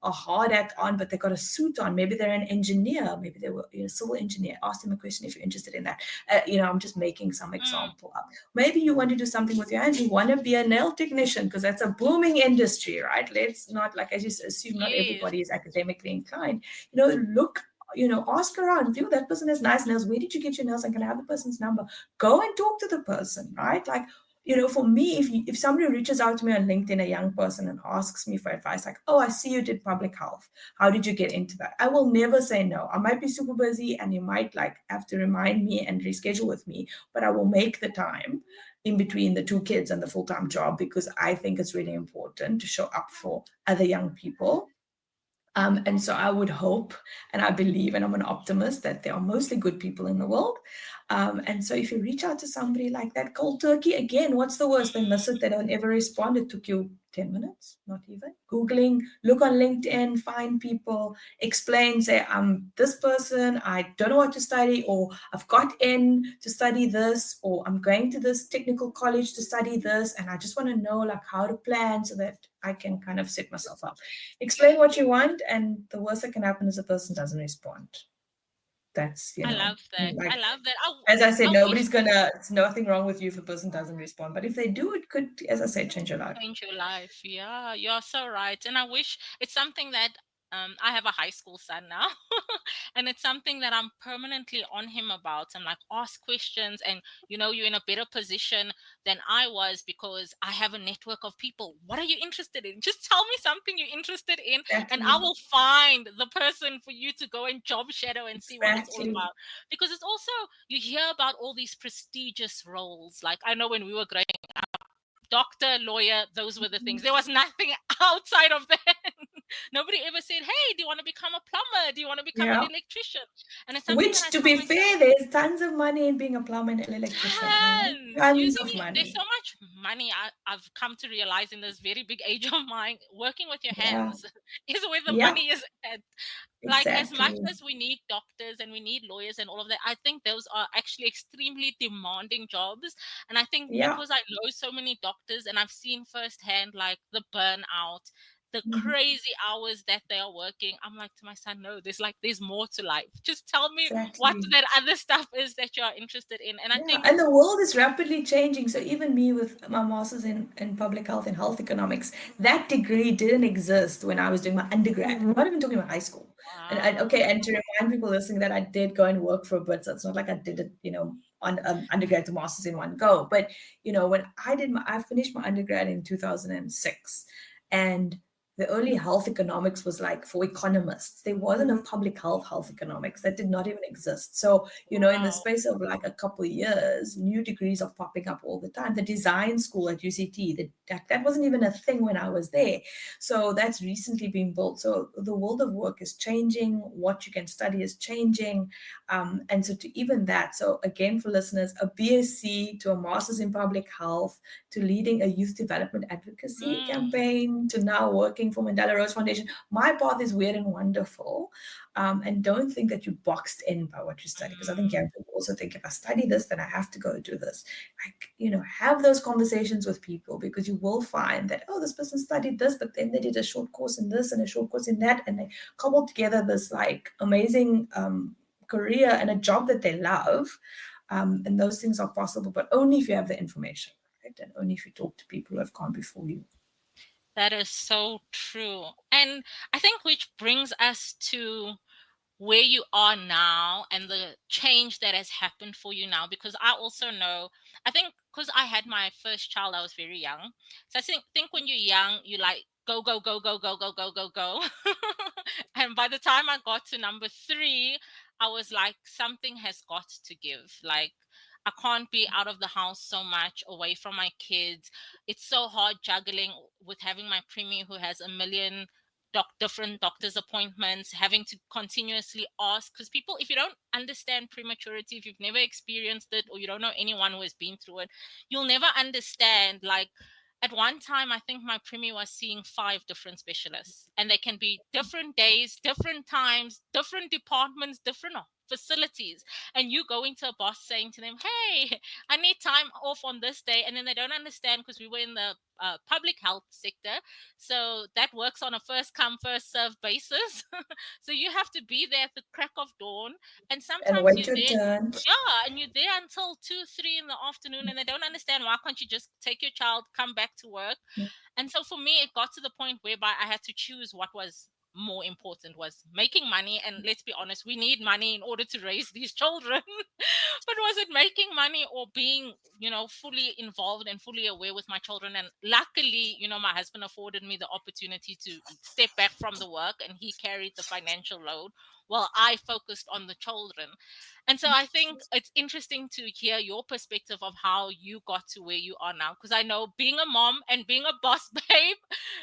hard hat on, but they got a suit on. Maybe they're an engineer. Maybe they were a civil engineer. Ask them a question if you're interested in that. I'm just making some example up. Maybe you want to do something with your hands. You want to be a nail technician because that's a booming industry, right? Let's not, like, as you assume, not everybody is academically inclined. Look, ask around. That person has nice nails. Where did you get your nails? And can I have the person's number? Go and talk to the person, right? Like, for me, if somebody reaches out to me on LinkedIn, a young person, and asks me for advice, like, oh, I see you did public health. How did you get into that? I will never say no. I might be super busy and you might have to remind me and reschedule with me, but I will make the time in between the 2 kids and the full-time job, because I think it's really important to show up for other young people. And so I would hope, and I believe, and I'm an optimist, that there are mostly good people in the world. And so if you reach out to somebody like that cold turkey, again, what's the worst? They miss it. They don't ever respond. It took you 10 minutes, not even. Googling, look on LinkedIn, find people, explain, say, I'm this person, I don't know what to study, or I've got in to study this, or I'm going to this technical college to study this, and I just want to know how to plan so that I can kind of set myself up. Explain what you want, and the worst that can happen is a person doesn't respond. That's, I love that. I love that. As I said, it's nothing wrong with you if a person doesn't respond. But if they do, it could, as I said, change your life. Change your life. Yeah, you're so right. And I wish it's something that I have a high school son now, and it's something that I'm permanently on him about. I'm like, ask questions, and you're in a better position than I was because I have a network of people. What are you interested in? Just tell me something you're interested in, and I will find the person for you to go and job shadow and see what it's all about. Because it's also, you hear about all these prestigious roles. Like, I know when we were growing up, doctor, lawyer, those were the things. There was nothing outside of that. Nobody ever said, hey, do you want to become a plumber? Do you want to become an electrician? And it's something which, to be fair, there's tons of money in being a plumber and an electrician. Tons of money. There's so much money. I've come to realize in this very big age of mine, working with your hands is where the money is at. Like, as much as we need doctors and we need lawyers and all of that, I think those are actually extremely demanding jobs. And I think because I know so many doctors and I've seen firsthand, like, the burnout, the crazy hours that they are working, I'm like to my son, no, there's more to life. Just tell me what that other stuff is that you're interested in. And I think, and the world is rapidly changing. So even me with my master's in public health and health economics, that degree didn't exist when I was doing my undergrad. I'm not even talking about high school. Wow. And to remind people listening that I did go and work for a bit, so it's not like I did it, on undergrad to master's in one go. But when I finished my undergrad in 2006, and the early health economics was like for economists. There wasn't a public health economics. That did not even exist. So, in the space of like a couple of years, new degrees are popping up all the time. The design school at UCT, that wasn't even a thing when I was there. So that's recently been built. So the world of work is changing. What you can study is changing. And so to even that, so again, for listeners, a BSc to a master's in public health, to leading a youth development advocacy campaign, to now working for Mandela Rhodes Foundation. My path is weird and wonderful. And don't think that you're boxed in by what you study, because I think young people also think, if I study this, then I have to go do this. Have those conversations with people, because you will find that, oh, this person studied this, but then they did a short course in this and a short course in that, and they cobbled together this like amazing career and a job that they love. And those things are possible, but only if you have the information, right? And only if you talk to people who have gone before you. That is so true. And I think which brings us to where you are now and the change that has happened for you now, because I also know, I think because I had my first child, I was very young. So I think when you're young, you like go, go, go, go, go, go, go, go, go. And by the time I got to number 3, I was like, something has got to give. Like, I can't be out of the house so much, away from my kids. It's so hard juggling with having my preemie who has a million different doctor's appointments, having to continuously ask, because people, if you don't understand prematurity, if you've never experienced it, or you don't know anyone who has been through it, you'll never understand, like, at one time, I think my premier was seeing 5 different specialists, and they can be different days, different times, different departments, different facilities. And you going to a boss saying to them, hey, I need time off on this day. And then they don't understand, because we were in the public health sector. So that works on a first come, first serve basis. So you have to be there at the crack of dawn. And And sometimes wait you're your there. turn. Yeah, and you're there until 2, 3 in the afternoon, and they don't understand, why can't you just take your child, come back to work? And so for me, it got to the point whereby I had to choose what was more important, was making money. And let's be honest, we need money in order to raise these children. But was it making money or being, fully involved and fully aware with my children? And luckily, my husband afforded me the opportunity to step back from the work, and he carried the financial load while I focused on the children. And so I think it's interesting to hear your perspective of how you got to where you are now, because I know being a mom and being a boss babe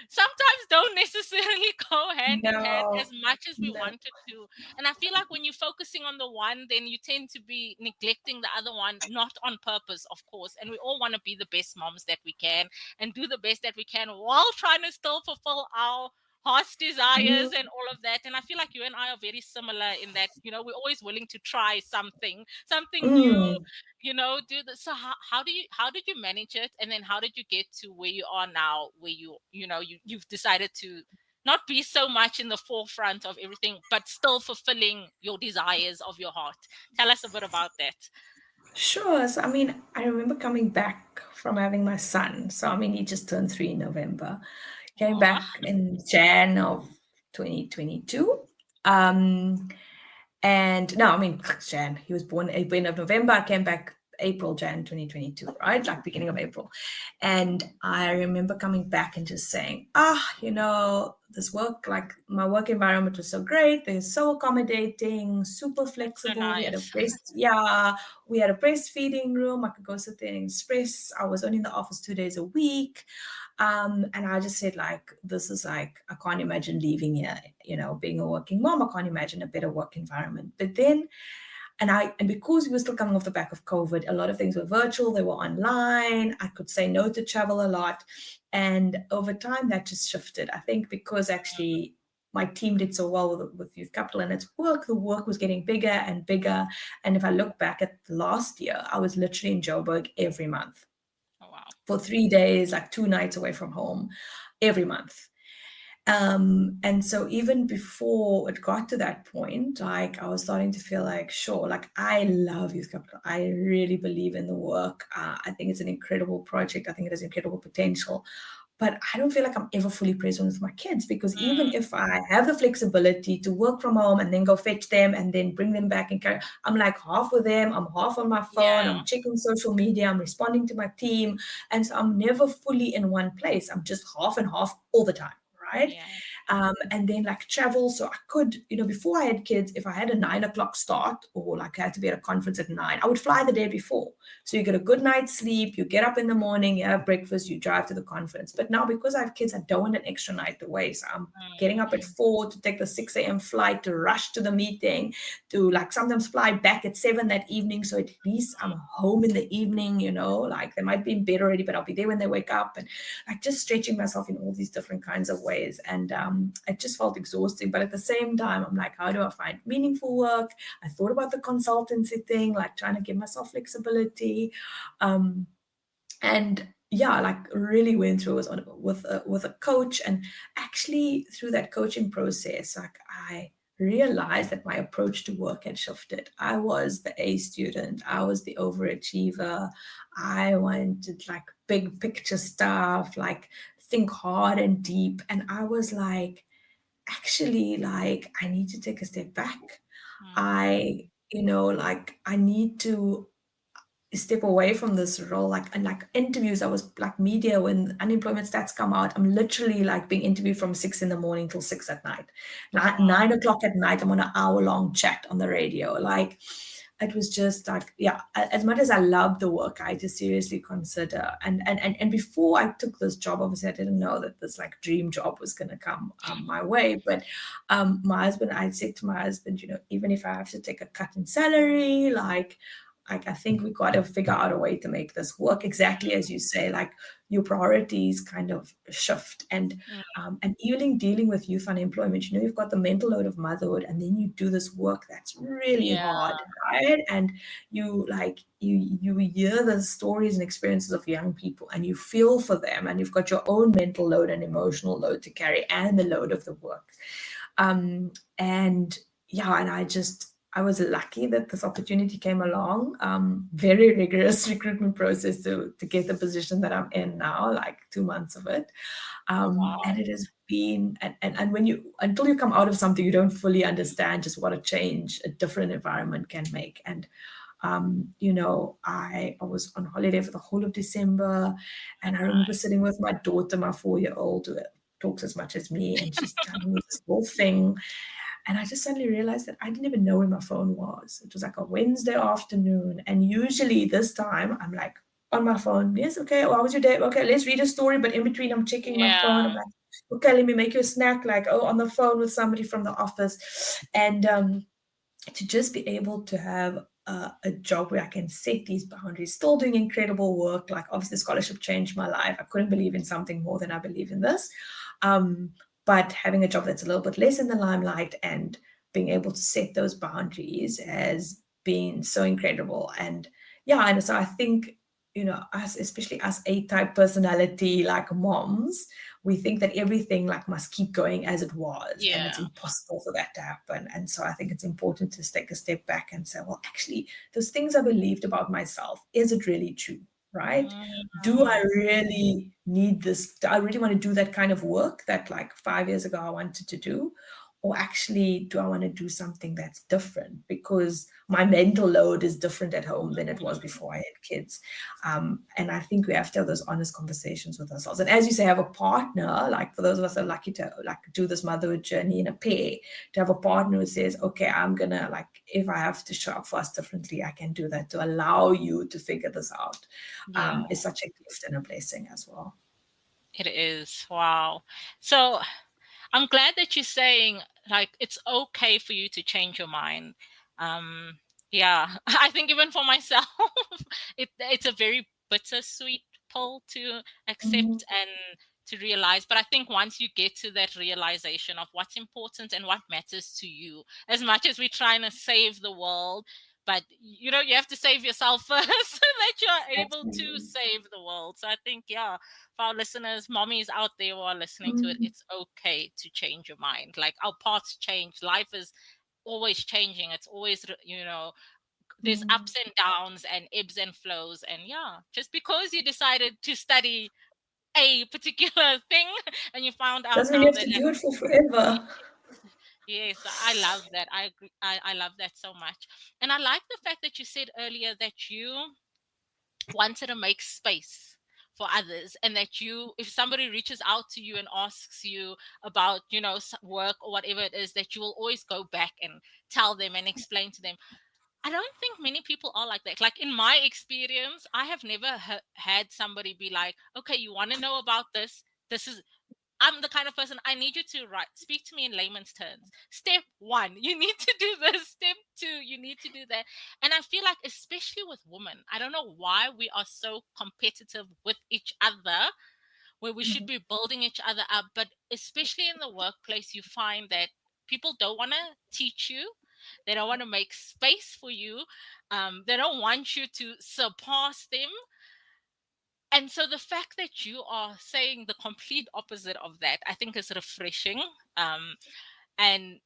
sometimes don't necessarily go hand in hand No, as much as we no. wanted to. And I feel like when you're focusing on the one, then you tend to be neglecting the other one, not on purpose, of course. And we all want to be the best moms that we can and do the best that we can while trying to still fulfill our heart's desires and all of that. And I feel like you and I are very similar in that, we're always willing to try something new, Mm. do this. So how did you manage it? And then how did you get to where you are now, where you've decided to not be so much in the forefront of everything, but still fulfilling your desires of your heart? Tell us a bit about that. Sure. So, I remember coming back from having my son. So, he just turned 3 in November. Came Aw. back in Jan of 2022. Um, and no, Jan. He was born at the end of November. I came back Jan 2022, right? Like beginning of April. And I remember coming back and just saying, this work, like my work environment was so great. They're so accommodating, super So flexible. We had nice. we had a breastfeeding room. I could go sit there and express. I was only in the office 2 days a week. And I just said, like, this is like, I can't imagine leaving here, being a working mom. I can't imagine a better work environment. But then, and because we were still coming off the back of COVID, a lot of things were virtual, they were online. I could say no to travel a lot. And over time, that just shifted. I think because actually my team did so well with Youth Capital and its work, the work was getting bigger and bigger. And if I look back at last year, I was literally in Joburg every month. Oh, wow. For 3 days, like 2 nights away from home every month. And so even before it got to that point, like I was starting to feel like, sure, like I love Youth Capital. I really believe in the work. I think it's an incredible project. I think it has incredible potential. But I don't feel like I'm ever fully present with my kids, because even if I have the flexibility to work from home and then go fetch them and then bring them back and carry, I'm like half with them, I'm half on my phone, I'm checking social media, I'm responding to my team. And so I'm never fully in one place. I'm just half and half all the time. Right. And then like travel. So I could, before I had kids, if I had a 9 o'clock start or like I had to be at a conference at 9, I would fly the day before. So you get a good night's sleep, you get up in the morning, you have breakfast, you drive to the conference. But now because I have kids, I don't want an extra night away. So I'm getting up at 4 to take the 6 a.m. flight, to rush to the meeting, to like sometimes fly back at 7 that evening. So at least I'm home in the evening, like they might be in bed already, but I'll be there when they wake up, and like just stretching myself in all these different kinds of ways. And it just felt exhausting. But at the same time, I'm like, how do I find meaningful work? I thought about the consultancy thing, like trying to give myself flexibility. And yeah, like really went through with a coach. And actually through that coaching process, like I realized that my approach to work had shifted. I was the A student. I was the overachiever. I wanted like big picture stuff, like think hard and deep. And I was like, actually, like, I need to take a step back. I need to step away from this role. Like, and like interviews, I was like media, when unemployment stats come out, I'm literally like being interviewed from 6 in the morning till 6 at night. 9 o'clock at night, I'm on an hour-long chat on the radio. Like, it was just like, as much as I love the work, I just seriously consider. And before I took this job, obviously I didn't know that this like dream job was going to come my way. But I said to my husband, even if I have to take a cut in salary, like Like, I think we got to figure out a way to make this work, exactly as you say, like your priorities kind of shift. And even dealing with youth unemployment, you know, you've got the mental load of motherhood, and then you do this work that's really hard, right? And you hear the stories and experiences of young people, and you feel for them, and you've got your own mental load and emotional load to carry, and the load of the work. And I was lucky that this opportunity came along. Very rigorous recruitment process to get the position that I'm in now, like 2 months of it. And it has been, and when until you come out of something, you don't fully understand just what a change a different environment can make. And you know, I was on holiday for the whole of December, and I remember sitting with my daughter, my 4-year-old, who talks as much as me, and she's telling me this whole thing. And I just suddenly realized that I didn't even know where my phone was. It was like a Wednesday afternoon. And usually this time I'm like on my phone. Yes, okay, well, how was your day? Okay, let's read a story. But in between, I'm checking my phone. I'm like, okay, let me make you a snack. Like, on the phone with somebody from the office. And to just be able to have a job where I can set these boundaries, still doing incredible work. Like, obviously, the scholarship changed my life. I couldn't believe in something more than I believe in this. But having a job that's a little bit less in the limelight and being able to set those boundaries has been so incredible. And and so I think, you know, us, especially us A-type personality, like moms, we think that everything like must keep going as it was, and it's impossible for that to happen. And so I think it's important to take a step back and say, well, actually, those things I believed about myself, is it really true? Right? Do I really need this? Do I really want to do that kind of work that like 5 years ago I wanted to do? Or actually, do I want to do something that's different? Because my mental load is different at home than it was before I had kids. And I think we have to have those honest conversations with ourselves. And as you say, have a partner, like for those of us that are lucky to like do this motherhood journey in a pair, to have a partner who says, okay, I'm going to, like, if I have to show up for us differently, I can do that, to allow you to figure this out, is such a gift and a blessing as well. It is. Wow. So I'm glad that you're saying, like, it's okay for you to change your mind. I think even for myself, it's a very bittersweet pill to accept and to realize. But I think once you get to that realization of what's important and what matters to you, as much as we're trying to save the world, but you know, you have to save yourself first so that you're able to save the world. So I think, for our listeners, mommies out there who are listening to it, it's okay to change your mind. Like, our paths change. Life is always changing. It's always, you know, there's ups and downs and ebbs and flows. And just because you decided to study a particular thing and you found out doesn't mean you have to do it for forever. Yes, I love that. I agree. I love that so much. And I like the fact that you said earlier that you wanted to make space for others, and that you, if somebody reaches out to you and asks you about, you know, work or whatever it is, that you will always go back and tell them and explain to them. I don't think many people are like that. Like, in my experience, I have never had somebody be like, okay, you want to know about this? I'm the kind of person, I need you to speak to me in layman's terms. Step 1, you need to do this. Step 2, you need to do that. And I feel like, especially with women, I don't know why we are so competitive with each other, where we should be building each other up. But especially in the workplace, you find that people don't want to teach you. They don't want to make space for you. They don't want you to surpass them. And so the fact that you are saying the complete opposite of that, I think, is refreshing. And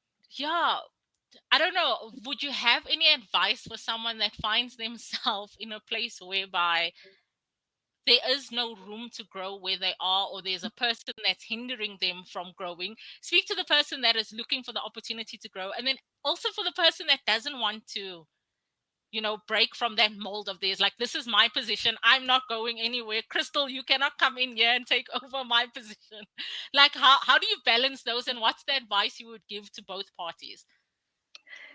I don't know, would you have any advice for someone that finds themselves in a place whereby there is no room to grow where they are, or there's a person that's hindering them from growing? Speak to the person that is looking for the opportunity to grow, and then also for the person that doesn't want to, you know, break from that mold of theirs. Like, this is my position, I'm not going anywhere. Kristal, you cannot come in here and take over my position. Like, how do you balance those, and what's the advice you would give to both parties?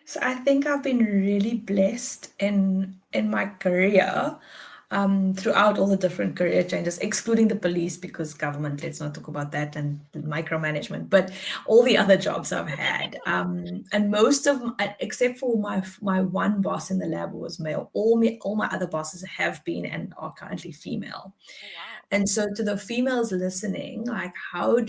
So I think I've been really blessed in my career throughout all the different career changes, excluding the police because government, let's not talk about that, and micromanagement, but all the other jobs I've had. And most of except for my one boss in the lab who was male, all my other bosses have been and are currently female. Oh, wow. And so to the females listening, like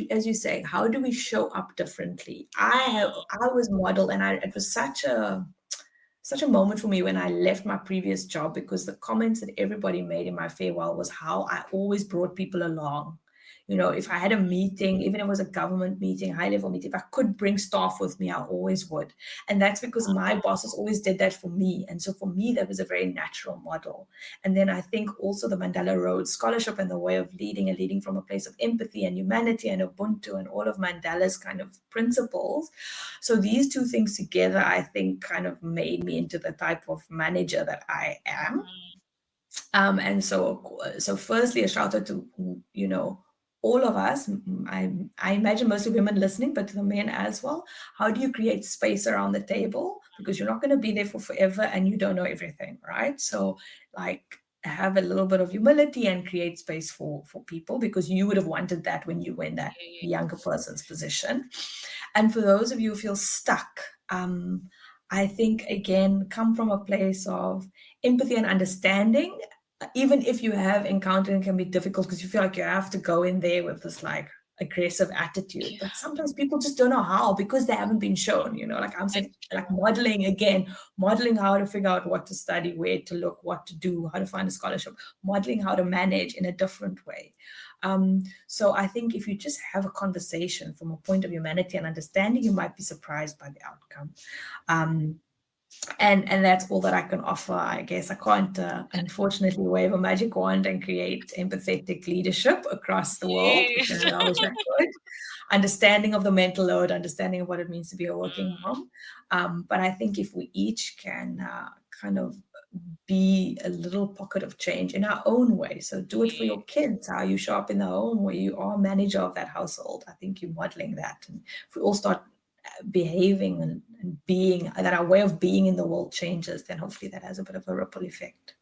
as you say, how do we show up differently? I was modeled, and it was such a moment for me when I left my previous job, because the comments that everybody made in my farewell was how I always brought people along. You know, if I had a meeting, even if it was a government meeting, high level meeting, if I could bring staff with me, I always would. And that's because my bosses always did that for me. And so for me, that was a very natural model. And then I think also the Mandela Rhodes Scholarship and the way of leading, and leading from a place of empathy and humanity and Ubuntu and all of Mandela's kind of principles. So these two things together, I think, kind of made me into the type of manager that I am. And so firstly, a shout out to, you know, all of us. I imagine mostly women listening, but to the men as well. How do you create space around the table? Because you're not going to be there for forever and you don't know everything, right? So like, have a little bit of humility and create space for people, because you would have wanted that when you were in that younger person's position. And for those of you who feel stuck, I think, again, come from a place of empathy and understanding, even if you have encountered and can be difficult because you feel like you have to go in there with this like aggressive attitude. But sometimes people just don't know how, because they haven't been shown, you know, like I'm saying, like modeling how to figure out what to study, where to look, what to do, how to find a scholarship, modeling how to manage in a different way. So I think if you just have a conversation from a point of humanity and understanding, you might be surprised by the outcome. And that's all that I can offer. I guess I can't, unfortunately, wave a magic wand and create empathetic leadership across the world, because I wish I could. Understanding of the mental load, understanding of what it means to be a working mom. But I think if we each can kind of be a little pocket of change in our own way. So do it for your kids, how you show up in the home where you are manager of that household. I think you're modeling that. And if we all start behaving and being, that our way of being in the world changes, then hopefully that has a bit of a ripple effect.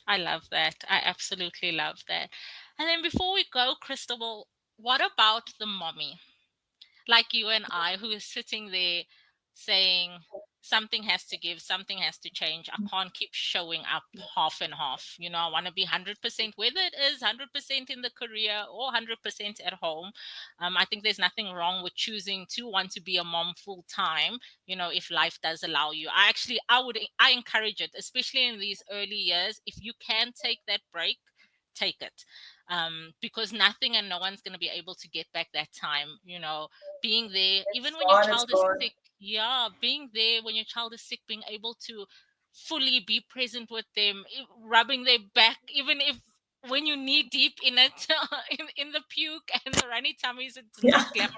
I love that. I absolutely love that. And then before we go, Kristal, what about the mommy like you and I, who is sitting there saying something has to give, something has to change. I can't keep showing up half and half. You know, I want to be 100%, whether it is 100% in the career or 100% at home. I think there's nothing wrong with choosing to want to be a mom full time, you know, if life does allow you. I encourage it, especially in these early years. If you can take that break, take it. Because nothing and no one's going to be able to get back that time, you know, being there, even when your child is sick. Yeah, being there when your child is sick, being able to fully be present with them, rubbing their back, even if when you knee deep in it, in the puke and the runny tummies, it's not glamorous.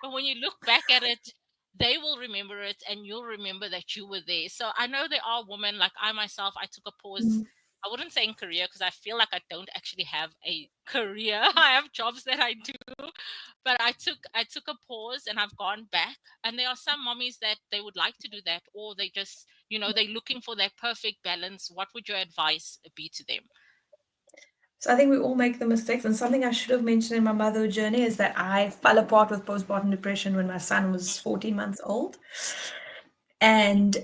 But when you look back at it, they will remember it and you'll remember that you were there. So I know there are women like I myself, I took a pause. I wouldn't say in career, because I feel like I don't actually have a career. I have jobs that I do, but I took a pause and I've gone back. And there are some mommies that they would like to do that, or they just, you know, they're looking for that perfect balance. What would your advice be to them? So I think we all make the mistakes. And something I should have mentioned in my motherhood journey is that I fell apart with postpartum depression when my son was 14 months old. And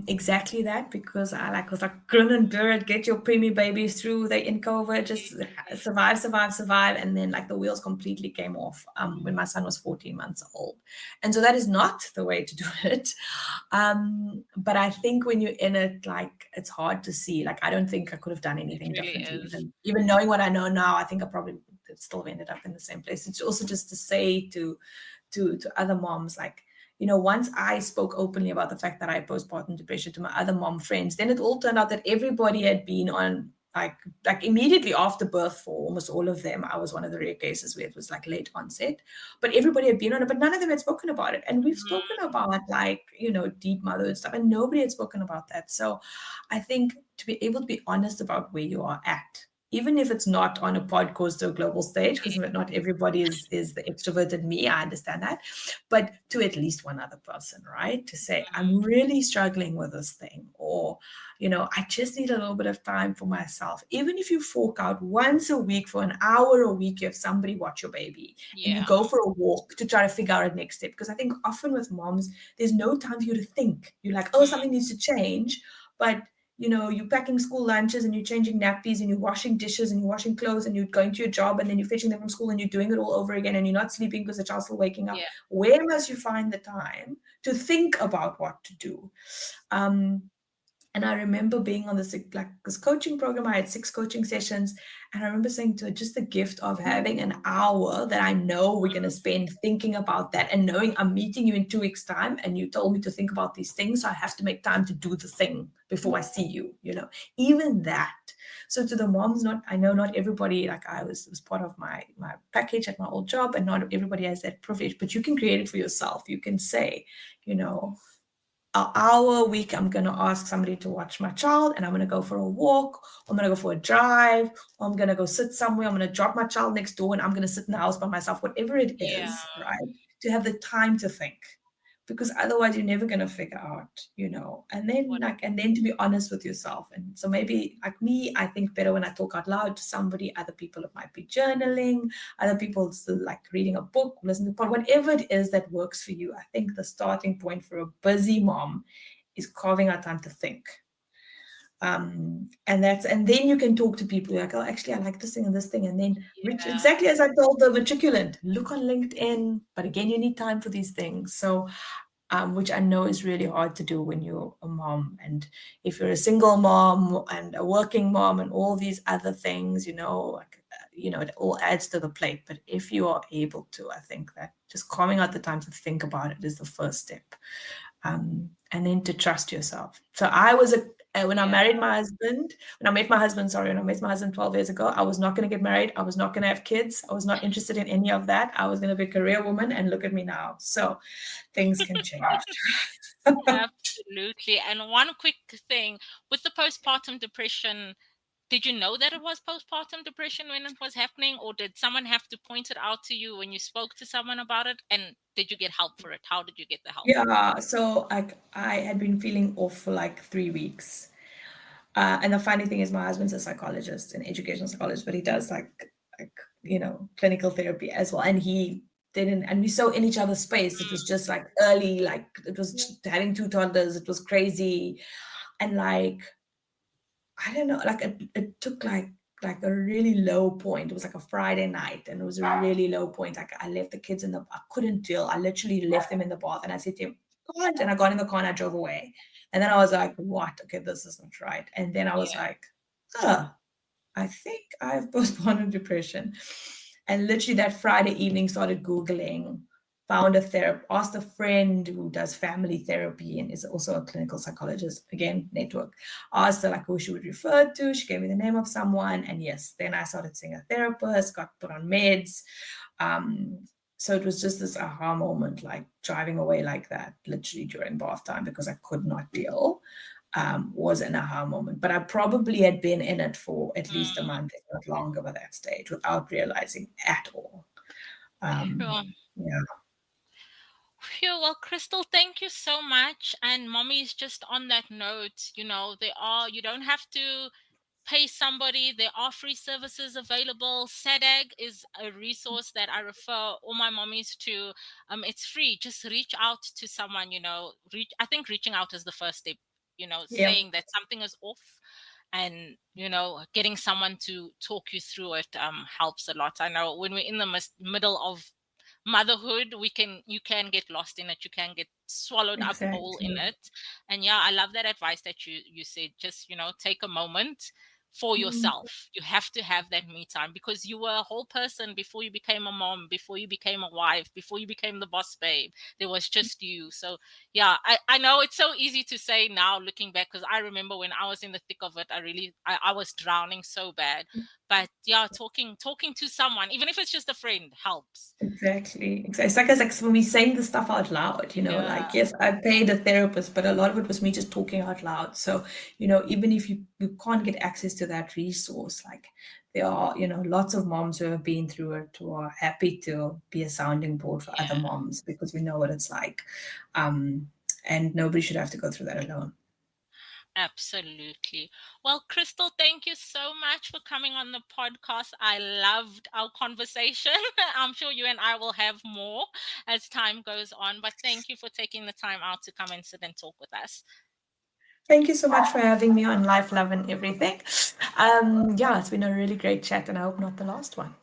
exactly that, because I was like, grin and bear it, get your preemie babies through, they in COVID, just survive. And then like the wheels completely came off when my son was 14 months old. And so that is not the way to do it. But I think when you're in it, like, it's hard to see. Like, I don't think I could have done anything differently. Even knowing what I know now, I think I probably still ended up in the same place. It's also just to say to other moms, like, you know, once I spoke openly about the fact that I had postpartum depression to my other mom friends, then it all turned out that everybody had been on, like immediately after birth, for almost all of them. I was one of the rare cases where it was like late onset, but everybody had been on it, but none of them had spoken about it. And we've spoken about, like, you know, deep motherhood stuff, and nobody had spoken about that. So I think to be able to be honest about where you are at, even if it's not on a podcast to a global stage, because not everybody is the extroverted me, I understand that, but to at least one other person, right? To say, I'm really struggling with this thing, or, I just need a little bit of time for myself. Even if you fork out once a week for an hour a week, you have somebody watch your baby and you go for a walk to try to figure out a next step. Because I think often with moms, there's no time for you to think. You're like, oh, something needs to change. But you're packing school lunches and you're changing nappies and you're washing dishes and you're washing clothes and you're going to your job and then you're fetching them from school and you're doing it all over again and you're not sleeping because the child's still waking up. Where must you find the time to think about what to do? And I remember being on this coaching program. I had 6 coaching sessions. And I remember saying to her, just the gift of having an hour that I know we're going to spend thinking about that, and knowing I'm meeting you in 2 weeks' time and you told me to think about these things. So I have to make time to do the thing before I see you, even that. So to the moms, I know not everybody, like I was part of my package at my old job, and not everybody has that privilege, but you can create it for yourself. You can say, an hour a week, I'm going to ask somebody to watch my child, and I'm going to go for a walk, or I'm going to go for a drive, or I'm going to go sit somewhere. I'm going to drop my child next door and I'm going to sit in the house by myself, whatever it is, right? To have the time to think, because otherwise you're never going to figure out, and then to be honest with yourself. And so maybe like me, I think better when I talk out loud to somebody. Other people, it might be journaling. Other people still like reading a book, listening to whatever it is that works for you. I think the starting point for a busy mom is carving out time to think. And then you can talk to people. You're like, oh, actually, I like this thing and this thing. And then exactly as I told the matriculant, look on LinkedIn. But again, you need time for these things. So, which I know is really hard to do when you're a mom. And if you're a single mom and a working mom and all these other things, it all adds to the plate. But if you are able to, I think that just carving out the time to think about it is the first step. And then to trust yourself. So I was when I met my husband 12 years ago, I was not going to get married. I was not going to have kids. I was not interested in any of that. I was going to be a career woman, and look at me now. So things can change. Absolutely. And one quick thing with the postpartum depression, did you know that it was postpartum depression when it was happening, or did someone have to point it out to you when you spoke to someone about it? And did you get help for it? How did you get the help? Yeah, so I had been feeling off for like 3 weeks. And the funny thing is, my husband's a psychologist, an educational psychologist, but he does clinical therapy as well. And he didn't, and we saw in each other's space. It was just like early, like it was having 2 toddlers. It was crazy. And like, I don't know, like it took like a really low point. It was like a Friday night, and it was a really low point. Like I left the kids I couldn't deal. I literally left them in the bath, and I said to him, God, and I got in the car and I drove away. And then I was like, what? Okay, this isn't right. And then I was like, I think I have postpartum depression. And literally that Friday evening started Googling, found a therapist, asked a friend who does family therapy and is also a clinical psychologist, again, network. Asked her like who she would refer to. She gave me the name of someone. And yes, then I started seeing a therapist, got put on meds. So it was just this aha moment, like driving away like that, literally during bath time, because I could not deal, was an aha moment. But I probably had been in it for at least a month, if not longer, by that stage, without realizing at all. Well, Kristal, thank you so much. And mommies, just on that note, you don't have to pay somebody. There are free services available. SADAG is a resource that I refer all my mommies to. It's free. Just reach out to someone, I think reaching out is the first step, saying that something is off, and, getting someone to talk you through it helps a lot. I know when we're in the middle of motherhood, you can get lost in it. You can get swallowed up whole in it. And I love that advice that you said. Just, take a moment for yourself. You have to have that me time, because you were a whole person before you became a mom, before you became a wife, before you became the boss babe. There was just you. So I know it's so easy to say now looking back, because I remember when I was in the thick of it, I was drowning so bad. But talking to someone, even if it's just a friend, helps. Exactly. It's like when we saying the stuff out loud, like, yes, I paid a therapist, but a lot of it was me just talking out loud. So, even if you can't get access to to that resource. Like there are, lots of moms who have been through it who are happy to be a sounding board for other moms, because we know what it's like. And nobody should have to go through that alone. Absolutely. Well, Kristal, thank you so much for coming on the podcast. I loved our conversation. I'm sure you and I will have more as time goes on, but thank you for taking the time out to come and sit and talk with us. Thank you so much for having me on Life, Love, and Everything. Yeah, it's been a really great chat, and I hope not the last one.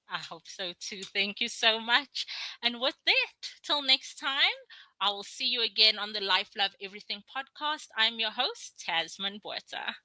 I hope so too. Thank you so much. And with that, till next time, I will see you again on the Life, Love, Everything podcast. I'm your host, Tasman Botha.